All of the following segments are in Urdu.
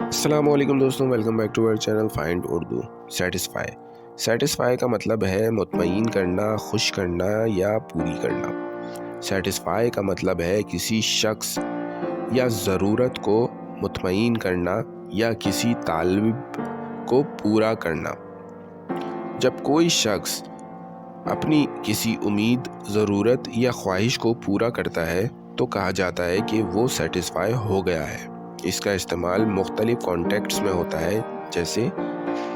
السلام علیکم دوستوں، welcome back to our channel find Urdu. Satisfy کا مطلب ہے مطمئن کرنا، خوش کرنا یا پوری کرنا۔ سیٹسفائی کا مطلب ہے کسی شخص یا ضرورت کو مطمئن کرنا یا کسی طالب کو پورا کرنا۔ جب کوئی شخص اپنی کسی امید، ضرورت یا خواہش کو پورا کرتا ہے تو کہا جاتا ہے کہ وہ سیٹسفائی ہو گیا ہے۔ اس کا استعمال مختلف کانٹیکسٹ میں ہوتا ہے، جیسے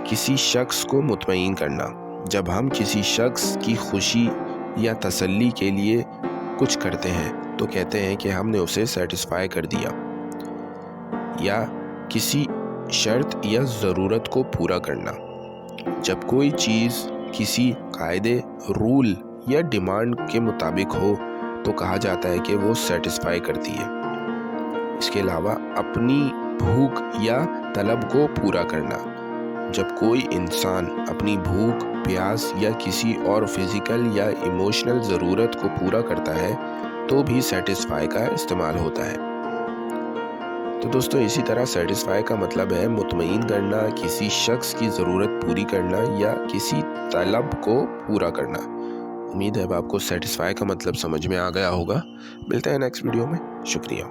کسی شخص کو مطمئن کرنا، جب ہم کسی شخص کی خوشی یا تسلی کے لیے کچھ کرتے ہیں تو کہتے ہیں کہ ہم نے اسے سیٹسفائی کر دیا، یا کسی شرط یا ضرورت کو پورا کرنا، جب کوئی چیز کسی قاعدے، رول یا ڈیمانڈ کے مطابق ہو تو کہا جاتا ہے کہ وہ سیٹسفائی کرتی ہے۔ اس کے علاوہ اپنی بھوک یا طلب کو پورا کرنا، جب کوئی انسان اپنی بھوک، پیاس یا کسی اور فزیکل یا ایموشنل ضرورت کو پورا کرتا ہے تو بھی سیٹسفائی کا استعمال ہوتا ہے۔ تو دوستوں، اسی طرح سیٹسفائی کا مطلب ہے مطمئن کرنا، کسی شخص کی ضرورت پوری کرنا یا کسی طلب کو پورا کرنا۔ امید ہے اب آپ کو سیٹسفائی کا مطلب سمجھ میں آ گیا ہوگا۔ ملتے ہیں نیکسٹ ویڈیو میں۔ شکریہ۔